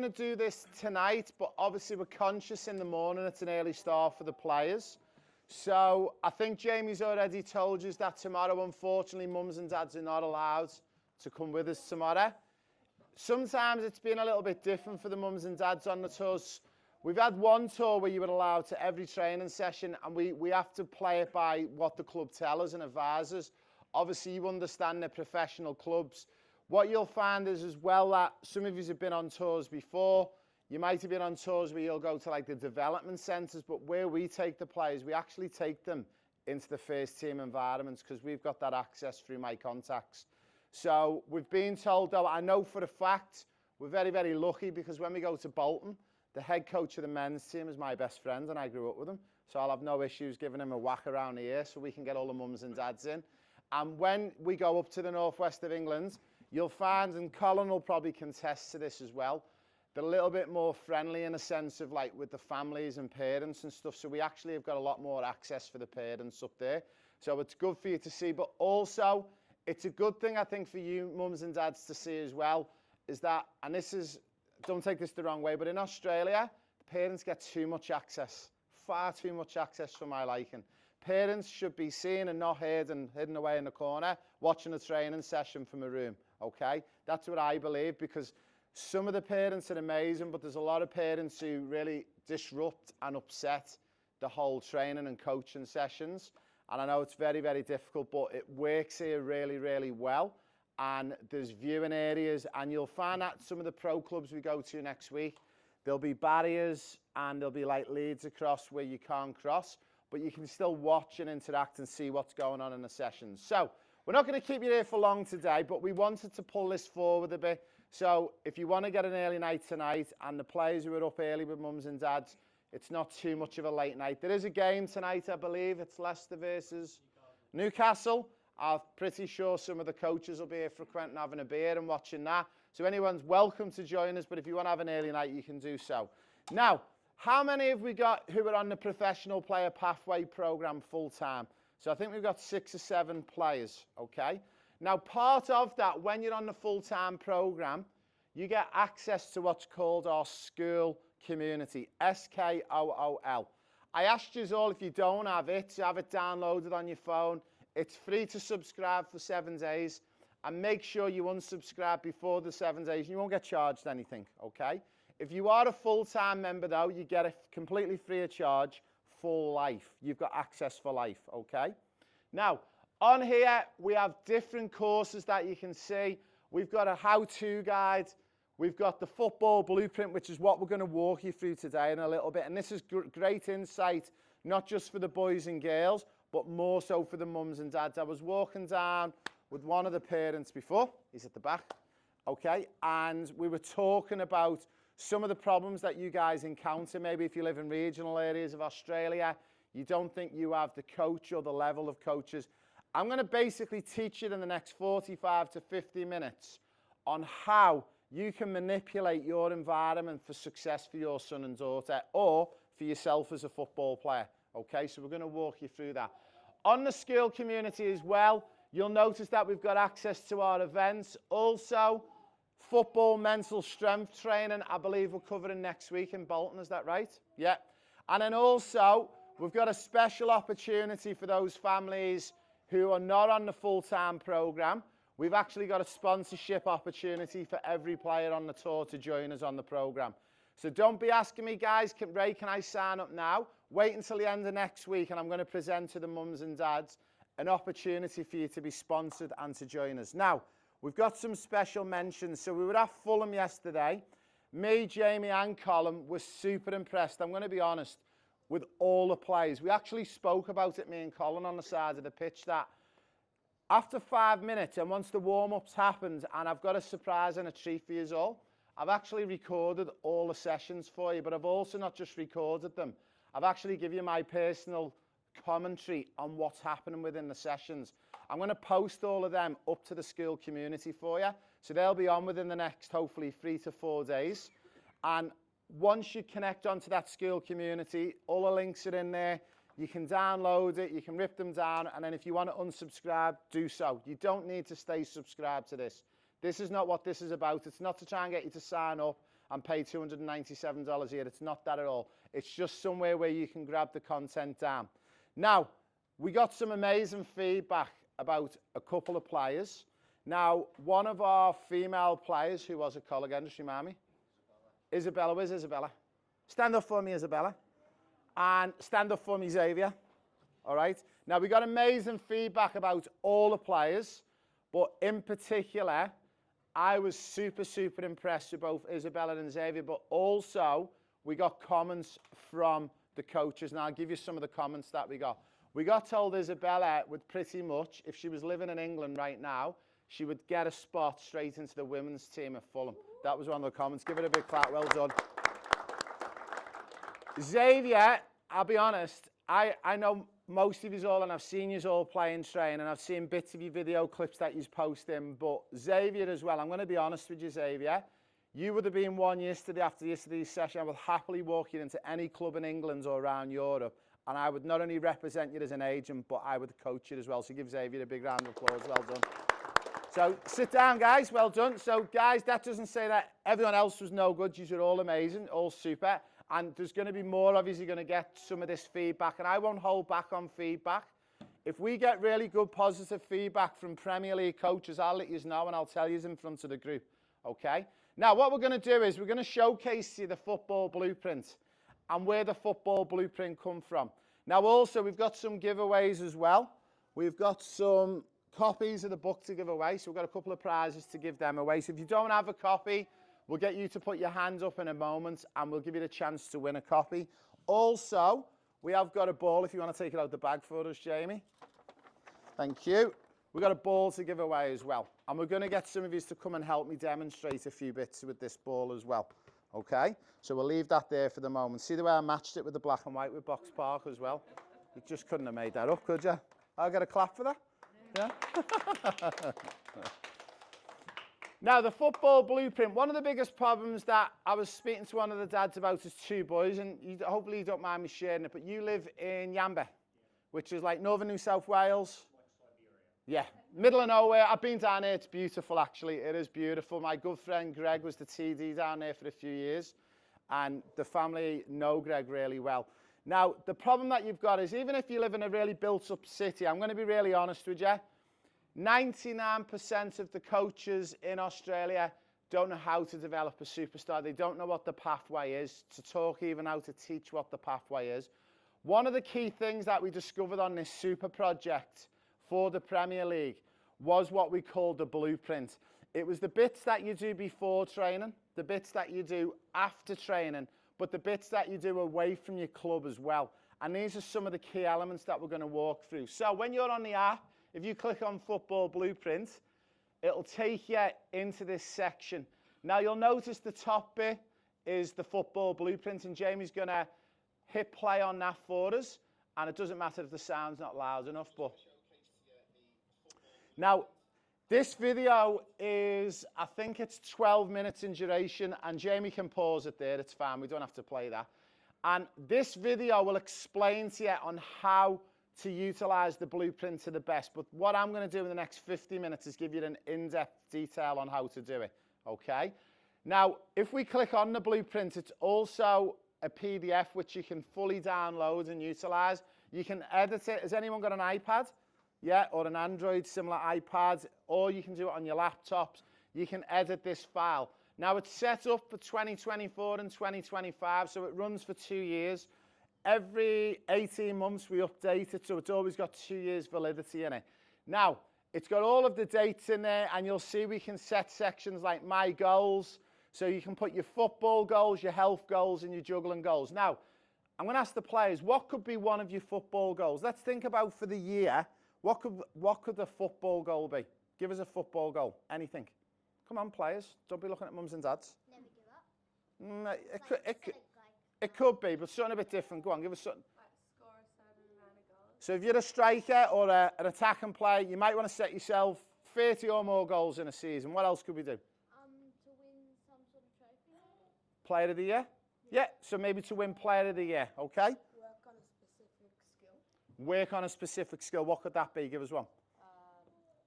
going to do this tonight, but obviously we're conscious in the morning it's an early start for the players. So I think Jamie's already told you that tomorrow, unfortunately, mums and dads are not allowed to come with us tomorrow. Sometimes it's been a little bit different for the mums and dads on the tours. We've had one tour where you were allowed to every training session, and we have to play it by what the club tell us and advise us. Obviously, you understand they're professional clubs. What you'll find is as well that some of you have been on tours before. You might have been on tours where you'll go to like the development centres, but where we take the players, we actually take them into the first team environments because we've got that access through my contacts. So we've been told, though, I know for a fact, we're very, very lucky because when we go to Bolton, the head coach of the men's team is my best friend and I grew up with him. So I'll have no issues giving him a whack around the ear so we can get all the mums and dads in. And when we go up to the northwest of England, you'll find, and Colin will probably contest to this as well, they're a little bit more friendly in a sense of like with the families and parents and stuff. So we actually have got a lot more access for the parents up there. So it's good for you to see, but also it's a good thing, I think, for you mums and dads to see as well, is that, and this is, don't take this the wrong way, but in Australia, the parents get too much access, far too much access for my liking. Parents should be seen and not heard and hidden away in the corner, watching a training session from a room, okay? That's what I believe, because some of the parents are amazing, but there's a lot of parents who really disrupt and upset the whole training and coaching sessions. And I know it's very, very difficult, but it works here really, really well. And there's viewing areas, and you'll find that some of the pro clubs we go to next week, there'll be barriers and there'll be like leads across where you can't cross, but you can still watch and interact and see what's going on in the sessions. So we're not going to keep you here for long today, but we wanted to pull this forward a bit. So if you want to get an early night tonight, and the players who are up early with mums and dads, it's not too much of a late night. There is a game tonight, I believe. It's Leicester versus Newcastle. I'm pretty sure some of the coaches will be here frequenting, having a beer and watching that. So anyone's welcome to join us, but if you want to have an early night, you can do so. Now, how many have we got who are on the professional player pathway program full time? So I think we've got 6 or 7 players, okay? Now, part of that, when you're on the full-time program, you get access to what's called our school community, SKOOL. I asked you all, if you don't have it, to have it downloaded on your phone. It's free to subscribe for 7 days, and make sure you unsubscribe before the 7 days. You won't get charged anything, okay? If you are a full-time member, though, you get it completely free of charge for life. You've got access for life, okay? Now, on here, we have different courses that you can see. We've got a how-to guide. We've got the football blueprint, which is what we're going to walk you through today in a little bit. And this is great insight, not just for the boys and girls, but more so for the mums and dads. I was walking down with one of the parents before. He's at the back, okay? And we were talking about some of the problems that you guys encounter. Maybe if you live in regional areas of Australia, you don't think you have the coach or the level of coaches. I'm going to basically teach you in the next 45 to 50 minutes on how you can manipulate your environment for success for your son and daughter, or for yourself as a football player. Okay, so we're going to walk you through that. On the school community as well, you'll notice that we've got access to our events. Also, football mental strength training, I believe we're covering next week in Bolton, is that right? Yeah. And then also, we've got a special opportunity for those families who are not on the full-time program. We've actually got a sponsorship opportunity for every player on the tour to join us on the program. So don't be asking me, guys, Ray, can I sign up now? Wait until the end of next week, and I'm going to present to the mums and dads an opportunity for you to be sponsored and to join us. Now, we've got some special mentions. So we were at Fulham yesterday. Me, Jamie, and Colin were super impressed. I'm going to be honest, with all the players. We actually spoke about it, me and Colin, on the side of the pitch, that after 5 minutes, and once the warm-ups happened, and I've got a surprise and a treat for you all, I've actually recorded all the sessions for you, but I've also not just recorded them. I've actually given you my personal commentary on what's happening within the sessions. I'm going to post all of them up to the school community for you. So they'll be on within the next, hopefully, 3 to 4 days. And once you connect onto that school community, all the links are in there. You can download it, you can rip them down, and then if you want to unsubscribe, do so. You don't need to stay subscribed to this. This is not what this is about. It's not to try and get you to sign up and pay $297 a year. It's not that at all. It's just somewhere where you can grab the content down. Now, we got some amazing feedback about a couple of players. Now, one of our female players, who was a call again, just remind me? Isabella. Where's Isabella? Stand up for me, Isabella. And stand up for me, Xavier. All right? Now, we got amazing feedback about all the players, but in particular, I was super, super impressed with both Isabella and Xavier, but also we got comments from the coaches. Now, I'll give you some of the comments that we got. We got told Isabella would pretty much, if she was living in England right now, she would get a spot straight into the women's team at Fulham. That was one of the comments. Give it a big clap. Well done. Xavier, I'll be honest, I know most of you all, and I've seen you all play and train, and I've seen bits of your video clips that you're posting, but Xavier as well, I'm going to be honest with you, Xavier, you would have been one yesterday after yesterday's session. I would happily walk you into any club in England or around Europe, and I would not only represent you as an agent, but I would coach you as well. So give Xavier a big round of applause. Well done. So sit down, guys. Well done. So, guys, that doesn't say that everyone else was no good. You're all amazing, all super. And there's going to be more of you. You're going to get some of this feedback, and I won't hold back on feedback. If we get really good positive feedback from Premier League coaches, I'll let you know, and I'll tell you in front of the group. Okay? Now, what we're going to do is we're going to showcase you the football blueprint and where the football blueprint come from. Now, also, we've got some giveaways as well. We've got some copies of the book to give away, so we've got a couple of prizes to give them away. So if you don't have a copy, we'll get you to put your hand up in a moment, and we'll give you the chance to win a copy. Also, we have got a ball, if you want to take it out the bag for us, Jamie. Thank you. We've got a ball to give away as well. And we're going to get some of you to come and help me demonstrate a few bits with this ball as well. Okay? So we'll leave that there for the moment. See the way I matched it with the black and white with Boxpark as well? You just couldn't have made that up, could you? I'll get a clap for that. Yeah? Now, the football blueprint, one of the biggest problems that I was speaking to one of the dads about is two boys, and hopefully you don't mind me sharing it, but you live in Yamba, which is like northern New South Wales. Yeah, middle of nowhere. I've been down there. It's beautiful, actually. It is beautiful. My good friend Greg was the TD down there for a few years, and the family know Greg really well. Now, the problem that you've got is even if you live in a really built-up city, I'm going to be really honest with you, 99% of the coaches in Australia don't know how to develop a superstar. They don't know what the pathway is, to talk even how to teach what the pathway is. One of the key things that we discovered on this super project for the Premier League was what we called the blueprint. It was the bits that you do before training, the bits that you do after training, but the bits that you do away from your club as well. And these are some of the key elements that we're going to walk through. So when you're on the app, if you click on Football Blueprint, it'll take you into this section. Now, you'll notice the top bit is the Football Blueprint, and Jamie's going to hit play on that for us. And it doesn't matter if the sound's not loud enough. But now, this video is, I think it's 12 minutes in duration, and Jamie can pause it there. It's fine. We don't have to play that. And this video will explain to you on how to utilize the blueprint to the best. But what I'm going to do in the next 50 minutes is give you an in-depth detail on how to do it. Okay? Now, if we click on the blueprint, it's also a PDF which you can fully download and utilize. You can edit it. Has anyone got an iPad? Yeah, or an Android, similar iPad, or you can do it on your laptops. You can edit this file. Now, it's set up for 2024 and 2025, so it runs for 2 years. Every 18 months, we update it, so it's always got 2 years validity in it. Now, it's got all of the dates in there, and you'll see we can set sections like My Goals, so you can put your football goals, your health goals, and your juggling goals. Now, I'm going to ask the players, what could be one of your football goals? Let's think about for the year, what could the football goal be? Give us a football goal. Anything. Come on, players. Don't be looking at mums and dads. Never give up. No, it could be, but something a bit different. Go on, give us something. Like score a certain amount of goals. So if you're a striker or an attacking player, you might want to set yourself 30 or more goals in a season. What else could we do? To win some sort of trophy. Player of the year? Yeah, so maybe to win player of the year, okay? Work on a specific skill. Work on a specific skill. What could that be? Give us one.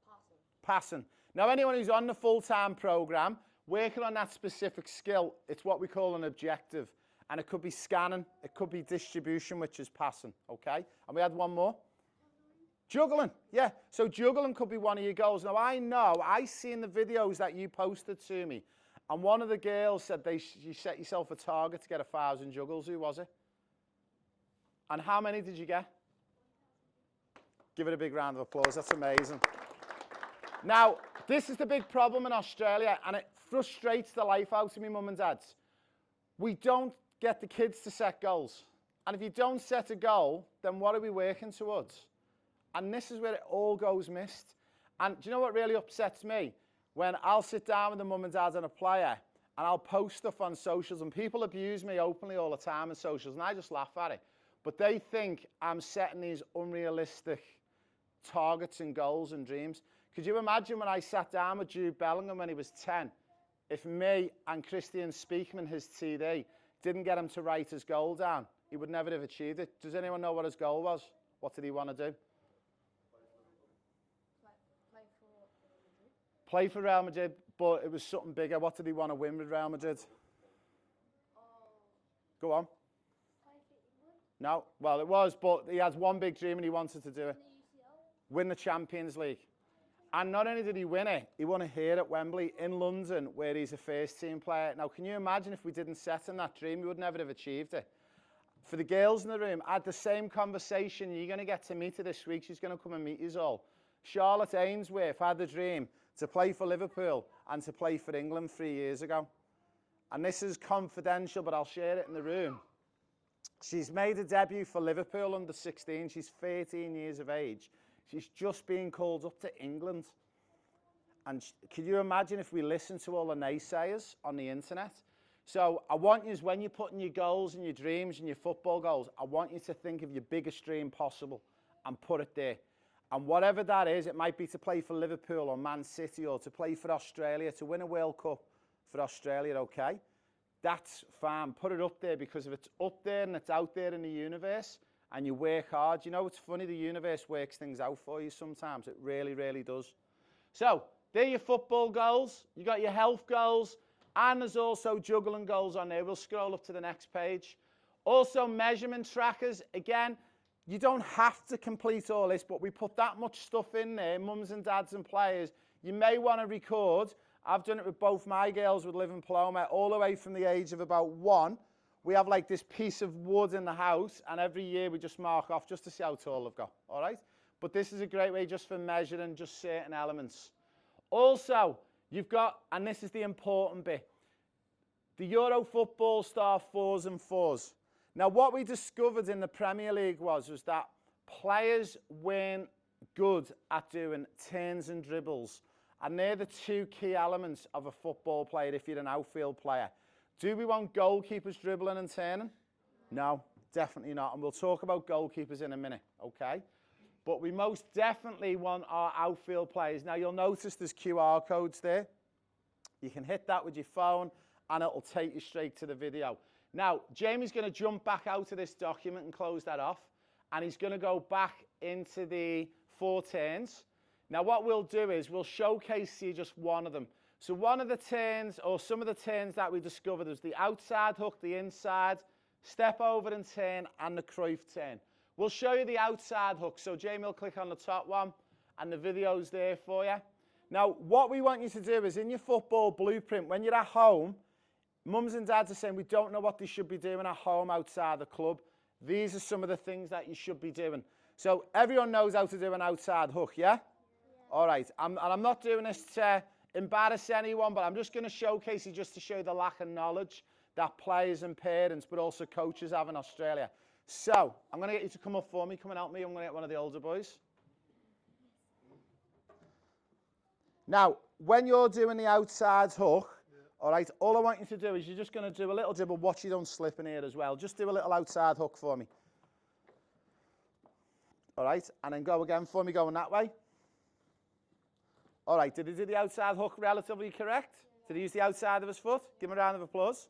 Passing. Passing. Now, anyone who's on the full-time programme, working on that specific skill, it's what we call an objective. And it could be scanning, it could be distribution, which is passing, okay? And we had one more. Juggling, yeah. So juggling could be one of your goals. Now, I seen the videos that you posted to me, and one of the girls said you set yourself a target to get 1,000 juggles. Who was it? And how many did you get? Give it a big round of applause. That's amazing. Now, this is the big problem in Australia, and it frustrates the life out of me, mum and dads. We don't get the kids to set goals. And if you don't set a goal, then what are we working towards? And this is where it all goes missed. And do you know what really upsets me? When I'll sit down with a mum and dad and a player, and I'll post stuff on socials, and people abuse me openly all the time on socials, and I just laugh at it. But they think I'm setting these unrealistic targets and goals and dreams. Could you imagine when I sat down with Jude Bellingham when he was 10, if me and Christian Speakman, his TD, didn't get him to write his goal down, he would never have achieved it. Does anyone know what his goal was? What did he want to do? Play for Real Madrid, but it was something bigger. What did he want to win with Real Madrid? Go on. No, well, it was, but he had one big dream and he wanted to do it. Win the Champions League. And not only did he win it, he won it here at Wembley in London, where he's a first-team player. Now, can you imagine if we didn't set him that dream, we would never have achieved it. For the girls in the room, I had the same conversation. You're going to get to meet her this week. She's going to come and meet you all. Charlotte Ainsworth had the dream to play for Liverpool and to play for England 3 years ago. And this is confidential, but I'll share it in the room. She's made a debut for Liverpool under 16. She's 13 years of age. She's just being called up to England. And can you imagine if we listen to all the naysayers on the internet? So I want you, when you're putting your goals and your dreams and your football goals, I want you to think of your biggest dream possible and put it there. And whatever that is, it might be to play for Liverpool or Man City or to play for Australia, to win a World Cup for Australia, okay? That's fine. Put it up there, because if it's up there and it's out there in the universe and you work hard, you know, it's funny, the universe works things out for you sometimes. It really, really does. So, there are your football goals. You got your health goals, and there's also juggling goals on there. We'll scroll up to the next page. Also, measurement trackers. Again, you don't have to complete all this, but we put that much stuff in there, mums and dads and players. You may want to record. I've done it with both my girls with Liv and Paloma, all the way from the age of about 1. We have like this piece of wood in the house, and every year we just mark off just to see how tall they've got, all right? But this is a great way just for measuring just certain elements. Also, you've got, and this is the important bit, the Euro Football Star 4s and 4s. Now, what we discovered in the Premier League was that players weren't good at doing turns and dribbles. And they're the two key elements of a football player if you're an outfield player. Do we want goalkeepers dribbling and turning? No, definitely not. And we'll talk about goalkeepers in a minute, okay? But we most definitely want our outfield players. Now, you'll notice there's QR codes there. You can hit that with your phone, and it'll take you straight to the video. Now, Jamie's going to jump back out of this document and close that off. And he's going to go back into the 4 turns. Now, what we'll do is we'll showcase you just one of them. So one of the turns, or some of the turns that we discovered, was the outside hook, the inside, step over and turn, and the Cruyff turn. We'll show you the outside hook. So Jamie will click on the top one, and the video's there for you. Now, what we want you to do is in your football blueprint, when you're at home, mums and dads are saying we don't know what they should be doing at home outside the club. These are some of the things that you should be doing. So everyone knows how to do an outside hook, yeah? All right, and I'm not doing this to embarrass anyone, but I'm just going to showcase you just to show the lack of knowledge that players and parents, but also coaches have in Australia. So I'm going to get you to come up for me. Come and help me. I'm going to get one of the older boys. Now, when you're doing the outside hook, all right, all I want you to do is you're just going to do a little dribble. Watch you don't slip in here as well. Just do a little outside hook for me. All right, and then go again for me, going that way. All right, did he do the outside hook relatively correct? Did he use the outside of his foot? Give him a round of applause.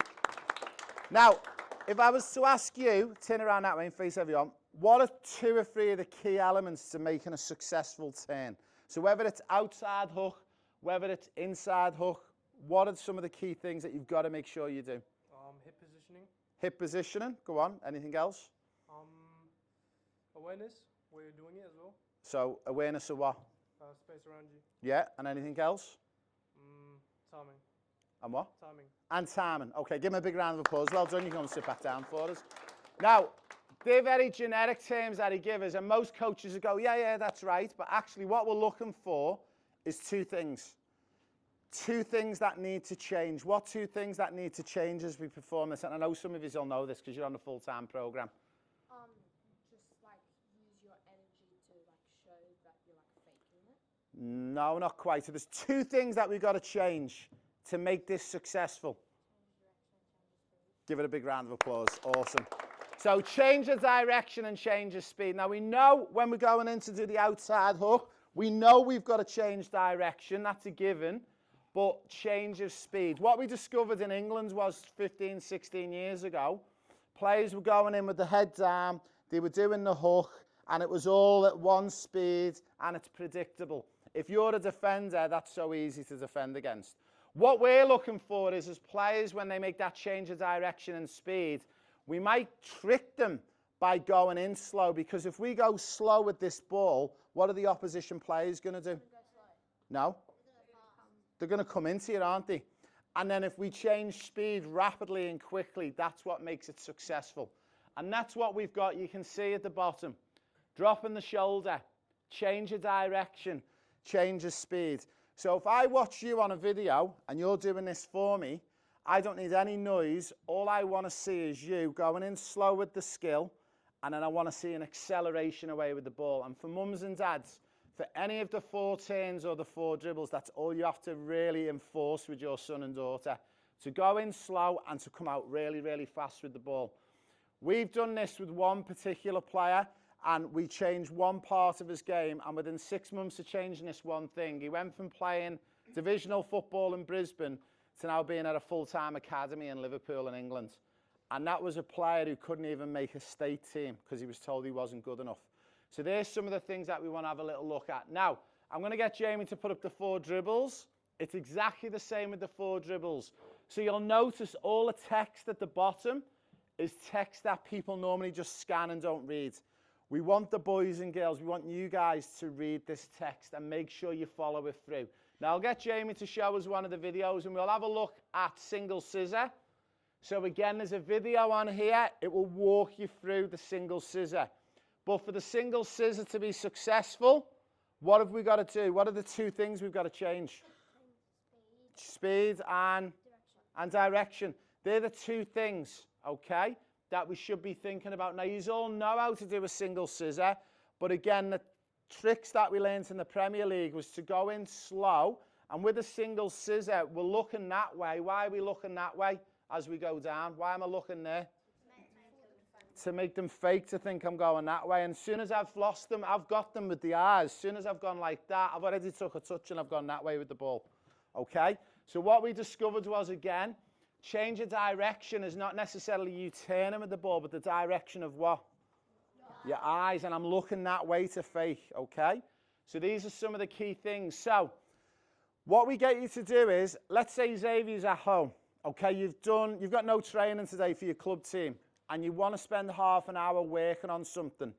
Now, if I was to ask you, turn around that way and face everyone, what are 2 or 3 of the key elements to making a successful turn? So whether it's outside hook, whether it's inside hook, what are some of the key things that you've got to make sure you do? Hip positioning. Hip positioning, go on. Anything else? Awareness, where you're doing it as well. So awareness of what? Space around you. Yeah, and anything else? Timing. And what? Timing. And timing. Okay, give him a big round of applause. Well done, you can come and sit back down for us. Now, they're very generic terms that he gives us, and most coaches will go, yeah, that's right. But actually what we're looking for is two things. Two things that need to change. What two things that need to change as we perform this? And I know some of you will know this because you're on a full-time program. Just like use your energy to like show that you're like faking it. No, not quite. So there's two things that we've got to change to make this successful. Give it a big round of applause. Awesome. So change the direction and change the speed. Now we know when we're going in to do the outside hook, we know we've got to change direction. That's a given. But change of speed. What we discovered in England was 15, 16 years ago, players were going in with the head down, they were doing the hook, and it was all at one speed, and it's predictable. If you're a defender, that's so easy to defend against. What we're looking for is, as players, when they make that change of direction and speed, we might trick them by going in slow, because if we go slow with this ball, what are the opposition players going to do? No. They're going to come into you, aren't they? And then if we change speed rapidly and quickly, that's what makes it successful. And that's what we've got. You can see at the bottom. Dropping the shoulder, change of direction, change of speed. So if I watch you on a video and you're doing this for me, I don't need any noise. All I want to see is you going in slow with the skill, and then I want to see an acceleration away with the ball. And for mums and dads, for any of the 4 turns or the 4 dribbles, that's all you have to really enforce with your son and daughter. To go in slow and to come out really, really fast with the ball. We've done this with one particular player, and we changed one part of his game, and within 6 months of changing this one thing, he went from playing divisional football in Brisbane to now being at a full-time academy in Liverpool in England. And that was a player who couldn't even make a state team because he was told he wasn't good enough. So there's some of the things that we want to have a little look at. Now, I'm going to get Jamie to put up the 4 dribbles. It's exactly the same with the 4 dribbles. So you'll notice all the text at the bottom is text that people normally just scan and don't read. We want the boys and girls, we want you guys to read this text and make sure you follow it through. Now, I'll get Jamie to show us one of the videos, and we'll have a look at single scissor. So again, there's a video on here. It will walk you through the single scissor. But for the single scissor to be successful, what have we got to do? What are the 2 things we've got to change? Speed and direction. They're the 2 things, okay, that we should be thinking about. Now, you all know how to do a single scissor, but again, the tricks that we learned in the Premier League was to go in slow, and with a single scissor, we're looking that way. Why are we looking that way as we go down? Why am I looking there? To make them fake to think I'm going that way. And as soon as I've lost them, I've got them with the eyes. As soon as I've gone like that, I've already took a touch and I've gone that way with the ball. Okay? So what we discovered was, again, change of direction is not necessarily you turning with the ball, but the direction of what? Your eyes. And I'm looking that way to fake. Okay? So these are some of the key things. So what we get you to do is, let's say Xavier's at home. Okay? You've got no training today for your club team, and you want to spend half an hour working on something.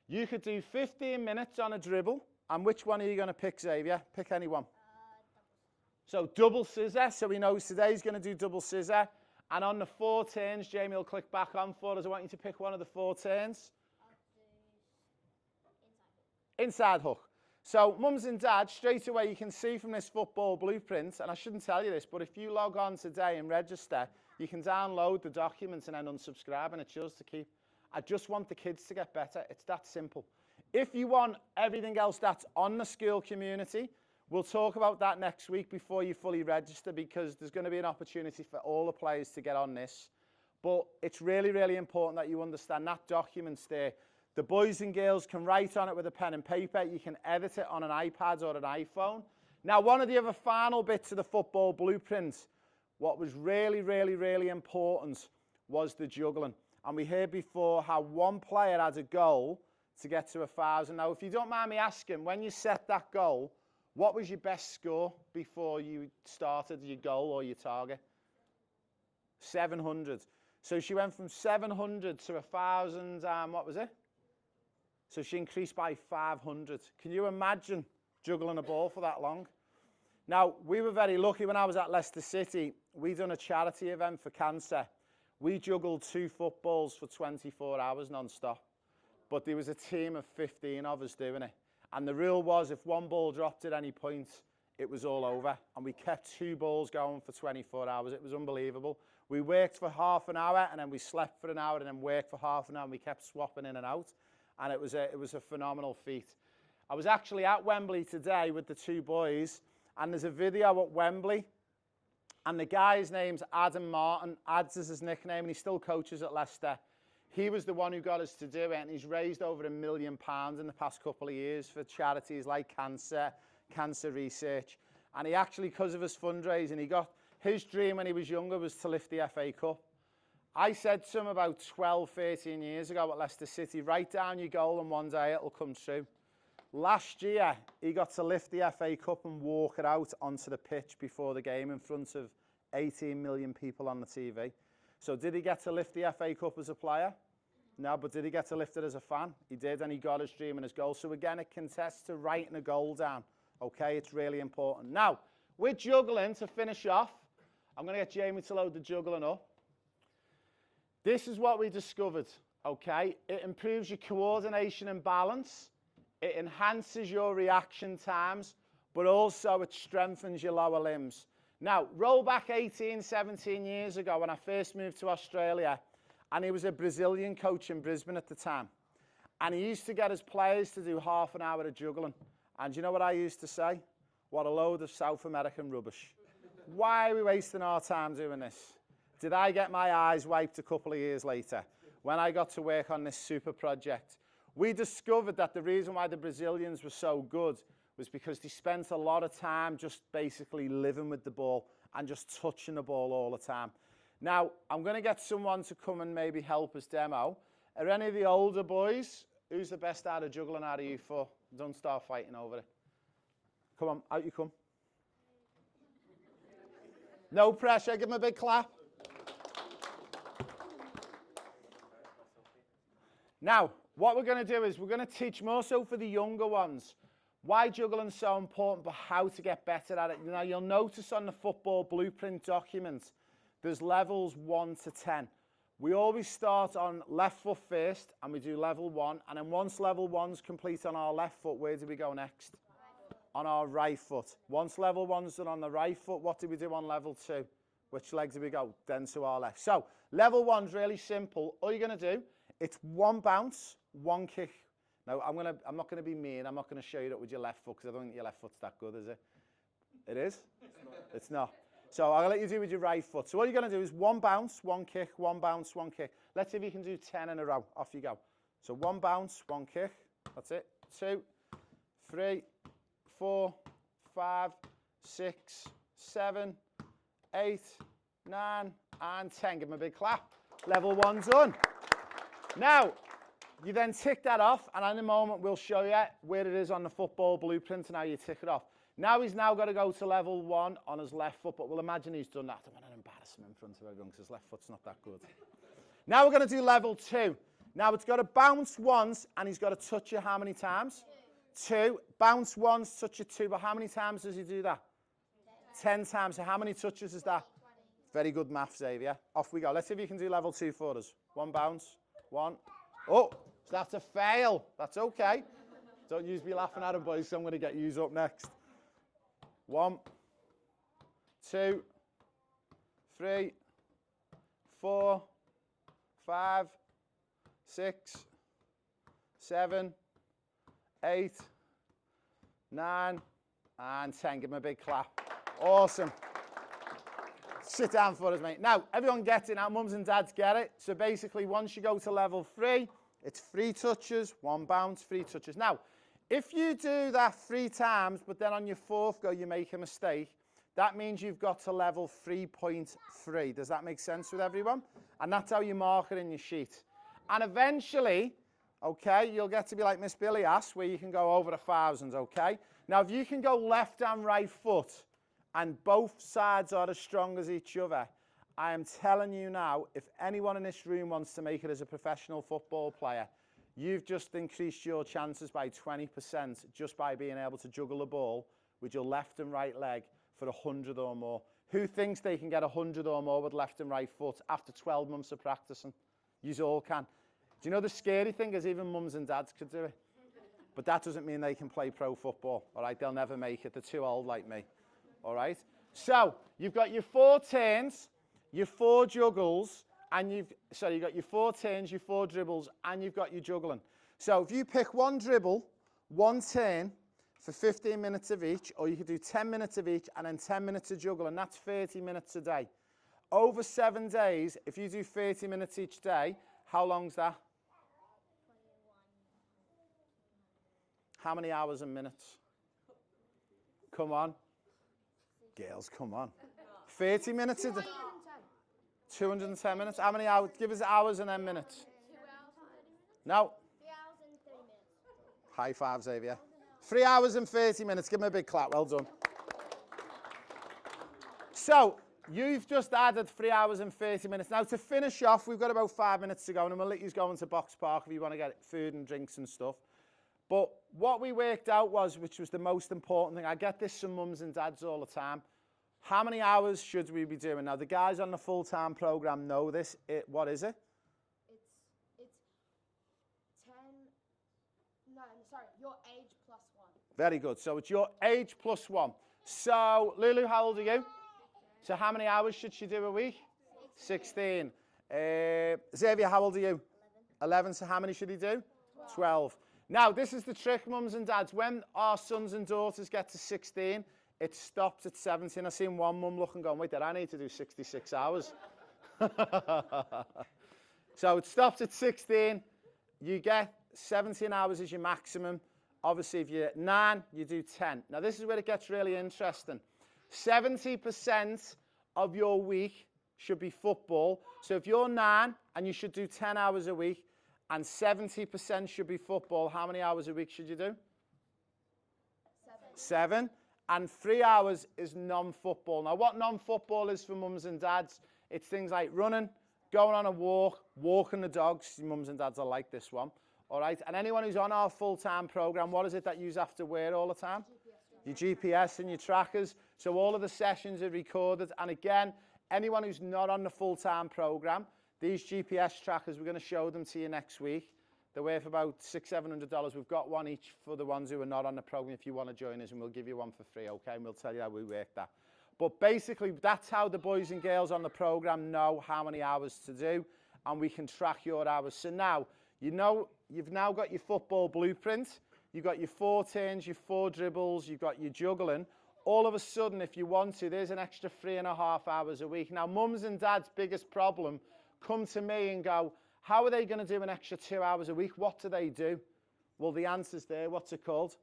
You could do 15 minutes on a dribble, and which one are you going to pick, Xavier? Pick any one. So double scissor, so he knows today's going to do double scissor. And on the 4 turns, Jamie will click back on for us. I want you to pick one of the 4 turns. Inside hook. So mums and dads, straight away you can see from this football blueprint, and I shouldn't tell you this, but if you log on today and register, you can download the documents and then unsubscribe, and it's yours to keep. I just want the kids to get better. It's that simple. If you want everything else that's on the school community, we'll talk about that next week before you fully register, because there's going to be an opportunity for all the players to get on this. But it's really, really important that you understand that document's there. The boys and girls can write on it with a pen and paper. You can edit it on an iPad or an iPhone. Now, one of the other final bits of the football blueprint, what was really, really, really important was the juggling. And we heard before how one player had a goal to get to 1,000. Now, if you don't mind me asking, when you set that goal, What was your best score before you started your goal or your target? 700. So she went from 700 to 1,000, what was it? So she increased by 500. Can you imagine juggling a ball for that long? Now, we were very lucky when I was at Leicester City. We done a charity event for cancer. We juggled 2 footballs for 24 hours non-stop. But there was a team of 15 of us doing it. And the rule was if one ball dropped at any point, it was all over. And we kept 2 balls going for 24 hours. It was unbelievable. We worked for half an hour, and then we slept for an hour, and then worked for half an hour, and we kept swapping in and out. And it was a phenomenal feat. I was actually at Wembley today with the 2 boys, and there's a video at Wembley, and the guy's name's Adam Martin. Ads is his nickname, and he still coaches at Leicester. He was the one who got us to do it, and he's raised over £1 million in the past couple of years for charities like cancer research. And he actually, because of his fundraising, his dream when he was younger was to lift the FA Cup. I said to him about 12, 13 years ago at Leicester City, write down your goal and one day it'll come true. Last year, he got to lift the FA Cup and walk it out onto the pitch before the game in front of 18 million people on the TV. So did he get to lift the FA Cup as a player? No, but did he get to lift it as a fan? He did, and he got his dream and his goal. So again, it contests to writing a goal down. Okay, it's really important. Now, with juggling, to finish off, I'm going to get Jamie to load the juggling up. This is what we discovered, okay? It improves your coordination and balance. It enhances your reaction times, but also it strengthens your lower limbs. Now, roll back 18, 17 years ago when I first moved to Australia, and he was a Brazilian coach in Brisbane at the time. And he used to get his players to do half an hour of juggling. And you know what I used to say? What a load of South American rubbish. Why are we wasting our time doing this? Did I get my eyes wiped a couple of years later when I got to work on this super project? We discovered that the reason why the Brazilians were so good was because they spent a lot of time just basically living with the ball and just touching the ball all the time. Now, I'm going to get someone to come and maybe help us demo. Are any of the older boys, who's the best out of juggling out of you four? Don't start fighting over it. Come on, out you come. No pressure, give them a big clap. Now, what we're going to do is we're going to teach more so for the younger ones why juggling is so important, but how to get better at it. Now, you'll notice on the football blueprint document, there's levels 1 to 10. We always start on left foot first, and we do level 1. And then once level 1's complete on our left foot, where do we go next? On our right foot. Once level 1's done on the right foot, what do we do on level 2? Which leg do we go? Then to our left. So, level 1's really simple. All you're going to do, it's 1 bounce, 1 kick. Now, I'm not going to be mean. I'm not going to show you that with your left foot, because I don't think your left foot's that good, is it? It is? It's not. So I'll let you do with your right foot. So what you're going to do is 1 bounce, 1 kick, 1 bounce, 1 kick. Let's see if you can do 10 in a row. Off you go. So 1 bounce, 1 kick. That's it. 2, 3, 4, 5, 6, 7, 8, 9, and 10. Give them a big clap. Level 1's done. Now, you then tick that off, and in a moment we'll show you where it is on the football blueprint and how you tick it off. Now he's now got to go to level 1 on his left foot, but we'll imagine he's done that. I don't want to embarrass him in front of everyone because his left foot's not that good. Now we're going to do level 2. Now it's got to bounce once, and he's got to touch it how many times? 2. Bounce once, touch it 2. But how many times does he do that? 10 times. So how many touches is that? 20. Very good math, Xavier. Off we go. Let's see if you can do level 2 for us. 1 bounce. 1. Oh, so that's a fail. That's okay. Don't use me laughing at him, boys, so I'm going to get yous up next. 1, 2, 3, 4, 5, 6, 7, 8, 9, and 10. Give him a big clap. Awesome. Sit down for us, mate. Now, everyone gets it now. Mums and dads get it. So basically, once you go to level 3, it's 3 touches, 1 bounce, 3 touches. Now, if you do that 3 times, but then on your 4th go you make a mistake, that means you've got to level 3.3. Does that make sense with everyone? And that's how you mark it in your sheet. And eventually, okay, you'll get to be like Miss Billy asked, where you can go over 1,000, okay? Now, if you can go left and right foot, and both sides are as strong as each other, I am telling you now, if anyone in this room wants to make it as a professional football player, you've just increased your chances by 20% just by being able to juggle the ball with your left and right leg for 100 or more. Who thinks they can get 100 or more with left and right foot after 12 months of practicing? You all can. Do you know the scary thing is even mums and dads could do it? But that doesn't mean they can play pro football, all right? They'll never make it. They're too old like me, all right? So you've got your 4 turns, your 4 juggles, and you've got your 4 turns, your 4 dribbles, and you've got your juggling. So if you pick 1 dribble, 1 turn for 15 minutes of each, or you could do 10 minutes of each and then 10 minutes of juggle, and that's 30 minutes a day. Over 7 days, if you do 30 minutes each day, how long's that? How many hours and minutes? Come on. Girls, come on. 30 minutes a day. 210 minutes. How many hours? Give us hours and then minutes. 2 hours and 30 minutes? No. 3 hours and 30 minutes. High five, Xavier. 3 hours and 30 minutes. Give him a big clap. Well done. So, you've just added 3 hours and 30 minutes. Now, to finish off, we've got about 5 minutes to go, and we'll let you go into Boxpark if you want to get food and drinks and stuff. But what we worked out was, which was the most important thing, I get this from mums and dads all the time, how many hours should we be doing? Now, the guys on the full-time program know this. What is it? It's 10, no, sorry, your age plus 1. Very good. So it's your age plus 1. So, Lulu, how old are you? So how many hours should she do a week? 16. Xavier, how old are you? 11. So how many should he do? 12. Now, this is the trick, mums and dads. When our sons and daughters get to 16, it stops at 17. I've seen one mum look and going, wait there, I need to do 66 hours. So it stops at 16. You get 17 hours as your maximum. Obviously, if you're 9, you do 10. Now, this is where it gets really interesting. 70% of your week should be football. So if you're 9 and you should do 10 hours a week, and 70% should be football, how many hours a week should you do? 7. And 3 hours is non-football. Now, what non-football is for mums and dads, it's things like running, going on a walk, walking the dogs. Mums and dads are like this one. All right. And anyone who's on our full-time program, what is it that you have to wear all the time? Your GPS and your trackers. So all of the sessions are recorded. And again, anyone who's not on the full-time program, these GPS trackers, we're going to show them to you next week. They're worth about $600-700. We've got one each for the ones who are not on the program if you want to join us, and we'll give you one for free, okay? And we'll tell you how we work that. But basically, that's how the boys and girls on the program know how many hours to do, and we can track your hours. So now, you know, you've now got your football blueprint. You've got your 4 turns, your 4 dribbles, you've got your juggling. All of a sudden, if you want to, there's an extra 3.5 hours a week. Now, mums and dads' biggest problem come to me and go, how are they going to do an extra 2 hours a week? What do they do? Well, the answer's there. What's it called?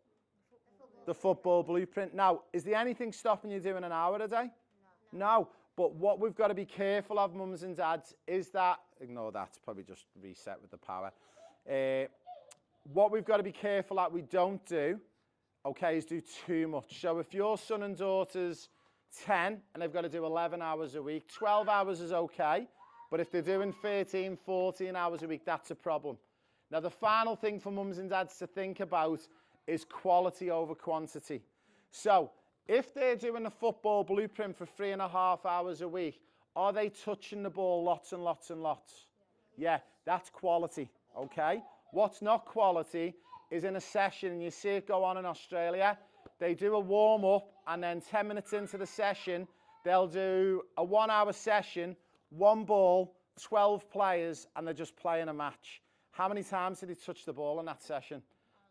The football blueprint. Now, is there anything stopping you doing an hour a day? No. But what we've got to be careful of, mums and dads, is that, ignore that, probably just reset with the power. What we've got to be careful that we don't do, okay, is do too much. So if your son and daughter's 10 and they've got to do 11 hours a week, 12 hours is okay. But if they're doing 13, 14 hours a week, that's a problem. Now, the final thing for mums and dads to think about is quality over quantity. So, if they're doing a football blueprint for 3.5 hours a week, are they touching the ball lots and lots and lots? Yeah, that's quality, okay? What's not quality is in a session, and you see it go on in Australia, they do a warm-up, and then 10 minutes into the session, they'll do a 1-hour session, 1 ball, 12 players, and they're just playing a match. How many times did he touch the ball in that session?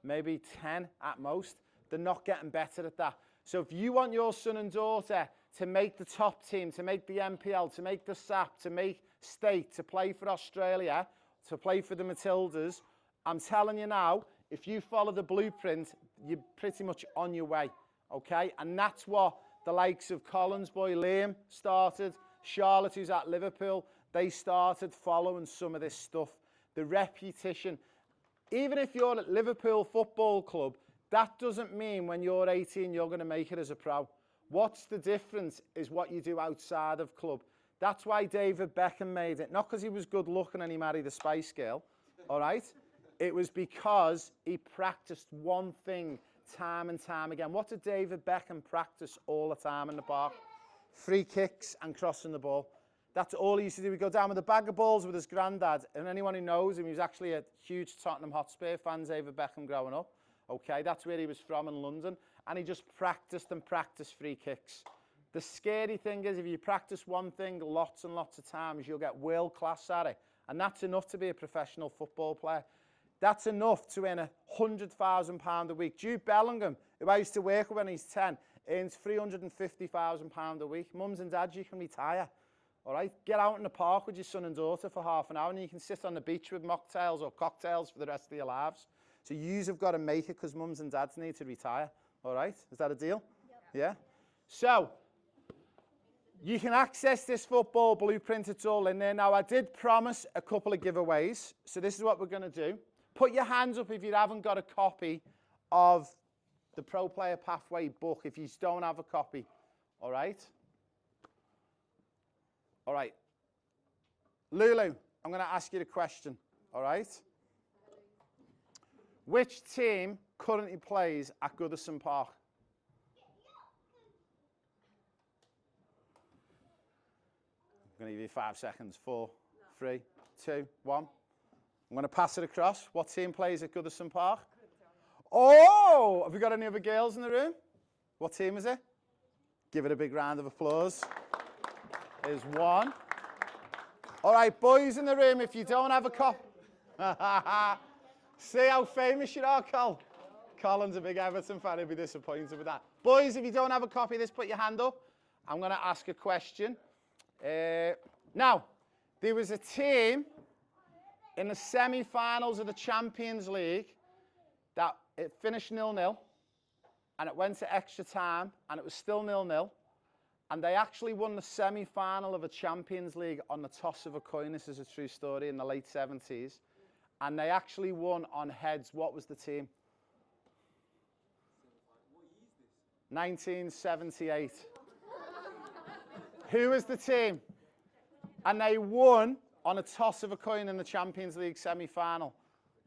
Maybe 10 at most. They're not getting better at that. So if you want your son and daughter to make the top team, to make the MPL, to make the SAP, to make state, to play for Australia, to play for the Matildas, I'm telling you now, if you follow the blueprint, you're pretty much on your way, okay? And that's what the likes of Collins boy Liam started, Charlotte, who's at Liverpool, they started following some of this stuff. The repetition. Even if you're at Liverpool Football Club, That doesn't mean when you're 18 you're going to make it as a pro. What's the difference is what you do outside of club. That's why David Beckham made it. Not because he was good looking and he married a Spice Girl, all right? It was because he practiced one thing time and time again. What did David Beckham practice all the time in the park? Free kicks and crossing the ball. That's all he used to do. He'd go down with a bag of balls with his granddad. And anyone who knows him, he was actually a huge Tottenham Hotspur fan, David Beckham, growing up. Okay, that's where he was from in London. And he just practiced and practiced free kicks. The scary thing is if you practice one thing lots and lots of times, you'll get world class at it. And that's enough to be a professional football player. That's enough to earn £100,000 a week. Jude Bellingham, who I used to work with when he's 10, earns £350,000 a week. Mums and dads, you can retire. All right, get out in the park with your son and daughter for half an hour and you can sit on the beach with mocktails or cocktails for the rest of your lives. So yous have got to make it because mums and dads need to retire. All right, is that a deal? Yep. Yeah? So, you can access this football blueprint, it's all in there. Now, I did promise a couple of giveaways. So this is what we're going to do. Put your hands up if you haven't got a copy of the Pro Player Pathway book, if you don't have a copy. All right? All right. Lulu, I'm going to ask you the question. All right? Which team currently plays at Goodison Park? I'm going to give you 5 seconds. 4, 3, 2, 1. I'm going to pass it across. What team plays at Goodison Park? Oh! Have we got any other girls in the room? What team is it? Give it a big round of applause. There's one. All right, boys in the room, if you don't have a copy... See how famous you are, Col? Colin's a big Everton fan. He'll be disappointed with that. Boys, if you don't have a copy of this, put your hand up. I'm going to ask a question. Now, there was a team in the semi-finals of the Champions League that it finished 0-0 and it went to extra time and it was still 0-0 and they actually won the semi-final of a Champions League on the toss of a coin. This is a true story, in the late 70s. And they actually won on heads. What was the team? 1978. Who was the team? And they won on a toss of a coin in the Champions League semi-final.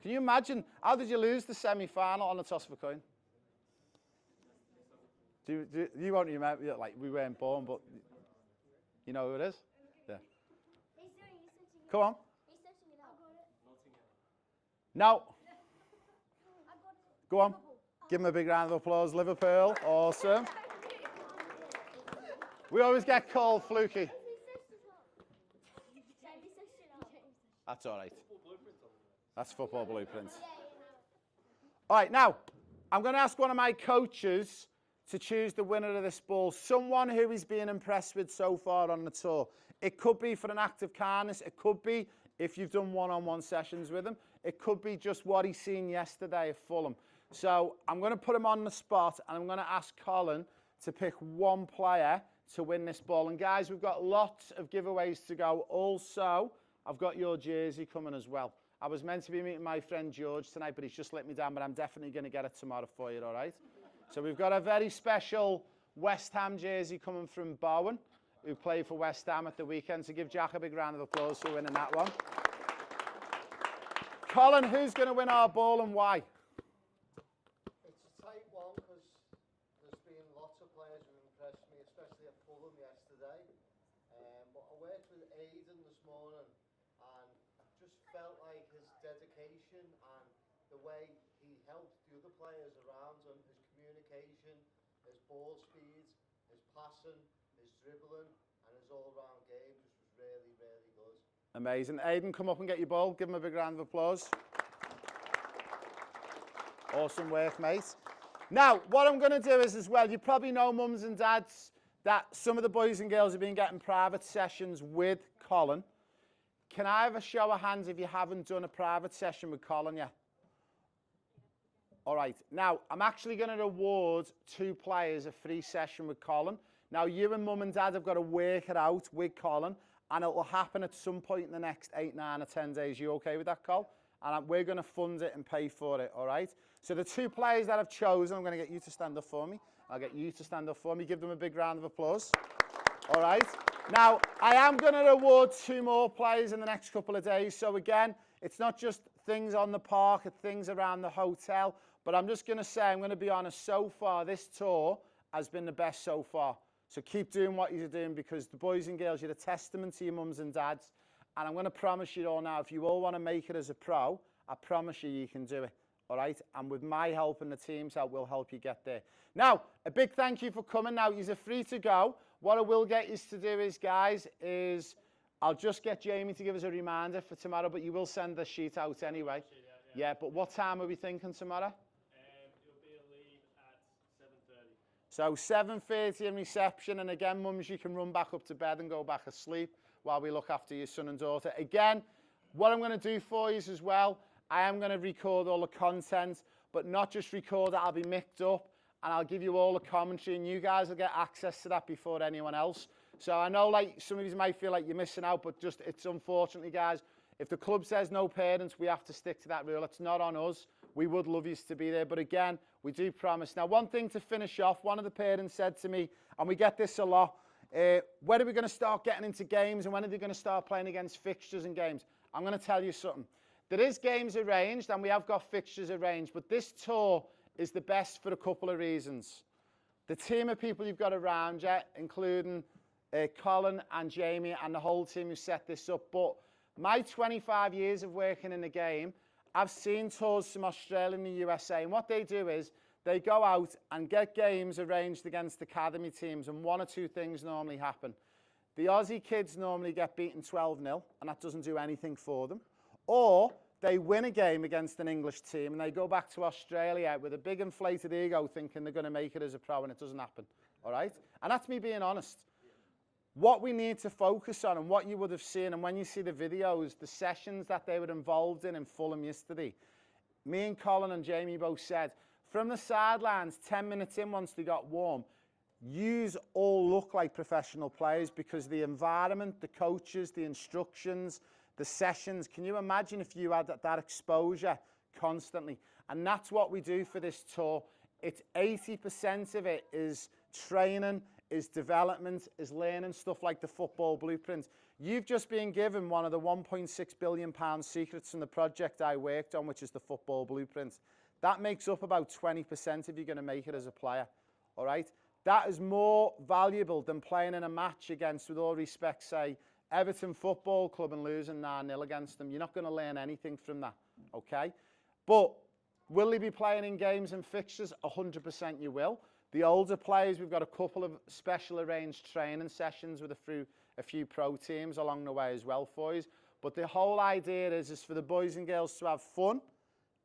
Can you imagine? How did you lose the semi-final on a toss of a coin? You won't remember, like we weren't born, but you know who it is? Yeah. Come on. Now, go on. Give them a big round of applause. Liverpool, awesome. We always get called fluky. That's all right. That's football blueprints. All right, now, I'm going to ask one of my coaches to choose the winner of this ball. Someone who he's been impressed with so far on the tour. It could be for an act of kindness. It could be if you've done one-on-one sessions with him. It could be just what he's seen yesterday at Fulham. So I'm going to put him on the spot and I'm going to ask Colin to pick one player to win this ball. And guys, we've got lots of giveaways to go. Also, I've got your jersey coming as well. I was meant to be meeting my friend George tonight, but he's just let me down, but I'm definitely going to get it tomorrow for you, all right? So we've got a very special West Ham jersey coming from Bowen, who played for West Ham at the weekend. So give Jack a big round of applause for winning that one. Colin, who's going to win our ball and why? It's a tight one because there's been lots of players who impressed me, especially at Fulham yesterday. But I worked with Aidan this morning and I just felt like his dedication and the way he helped the other players around him, his communication, his ball speed, his passing, his dribbling and his all-round game just was really, really good. Amazing. Aidan, come up and get your ball. Give him a big round of applause. Awesome work, mate. Now, what I'm going to do is as well, you probably know, mums and dads, that some of the boys and girls have been getting private sessions with Colin. Can I have a show of hands if you haven't done a private session with Colin yet? All right. Now, I'm actually going to reward 2 players a free session with Colin. Now, you and mum and dad have got to work it out with Colin. And it will happen at some point in the next 8, 9 or 10 days. You okay with that, Col? and we're going to fund it and pay for it, all right? So the 2 players that I've chosen, I'm going to get you to stand up for me. I'll get you to stand up for me. Give them a big round of applause. All right. Now, I am going to reward 2 more players in the next couple of days. So again, it's not just things on the park, it's things around the hotel. But I'm just going to say, I'm going to be honest, so far, this tour has been the best so far. So keep doing what you're doing, because the boys and girls, you're a testament to your mums and dads. And I'm going to promise you all now, if you all want to make it as a pro, I promise you can do it. All right? And with my help and the team's help, we'll help you get there. Now, a big thank you for coming. Now, you're free to go. What I will get you to do is, guys, I'll just get Jamie to give us a reminder for tomorrow, but you will send the sheet out anyway. Yeah, but what time are we thinking tomorrow? It'll be a leave at 7:30. So 7:30 in reception, and again, mums, you can run back up to bed and go back asleep while we look after your son and daughter. Again, what I'm going to do for you as well, I am going to record all the content, but not just record it, I'll be micced up, and I'll give you all the commentary, and you guys will get access to that before anyone else. So I know, like, some of you might feel like you're missing out, but just, it's unfortunately, guys, if the club says no parents, we have to stick to that rule. It's not on us. We would love you to be there, but again, we do promise. Now, one thing to finish off, one of the parents said to me, and we get this a lot, when are we going to start getting into games, and when are they going to start playing against fixtures and games? I'm going to tell you something. There is games arranged, and we have got fixtures arranged, but this tour is the best for a couple of reasons. The team of people you've got around you, including Colin and Jamie and the whole team who set this up, but my 25 years of working in the game, I've seen tours from Australia and the USA, and what they do is they go out and get games arranged against academy teams, and 1 or 2 things normally happen. The Aussie kids normally get beaten 12-0, and that doesn't do anything for them. Or they win a game against an English team, and they go back to Australia with a big inflated ego thinking they're going to make it as a pro, and it doesn't happen, all right? And that's me being honest. What we need to focus on, and what you would have seen, and when you see the videos, the sessions that they were involved in Fulham yesterday, me and Colin and Jamie both said, from the sidelines, 10 minutes in, once they got warm, yous all look like professional players, because the environment, the coaches, the instructions, the sessions, can you imagine if you had that exposure constantly? And that's what we do for this tour. It's 80% of it is training, is development, is learning stuff like the football blueprint. You've just been given one of the £1.6 billion secrets from the project I worked on, which is the football blueprint. That makes up about 20% if you're going to make it as a player, all right? That is more valuable than playing in a match against, with all respect, say, Everton Football Club and losing 9-0 against them. You're not going to learn anything from that, okay? But will they be playing in games and fixtures? 100% you will. The older players, we've got a couple of special arranged training sessions with a few pro teams along the way as well for you. But the whole idea is for the boys and girls to have fun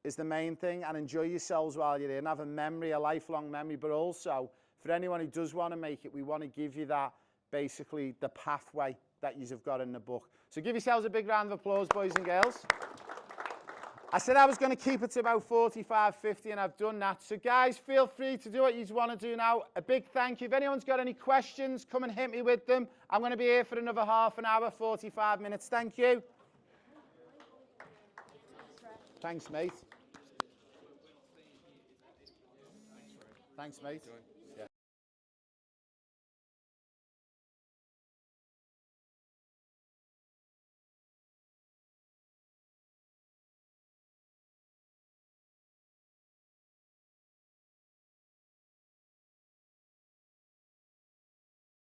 is the main thing, and enjoy yourselves while you're here and have a memory, a lifelong memory. But also, for anyone who does want to make it, we want to give you that, basically, the pathway that you've got in the book. So give yourselves a big round of applause, boys and girls. I said I was going to keep it to about 45, 50, and I've done that. So guys, feel free to do what you want to do now. A big thank you. If anyone's got any questions, come and hit me with them. I'm going to be here for another half an hour, 45 minutes. Thank you. Thanks, mate. Thanks, mate.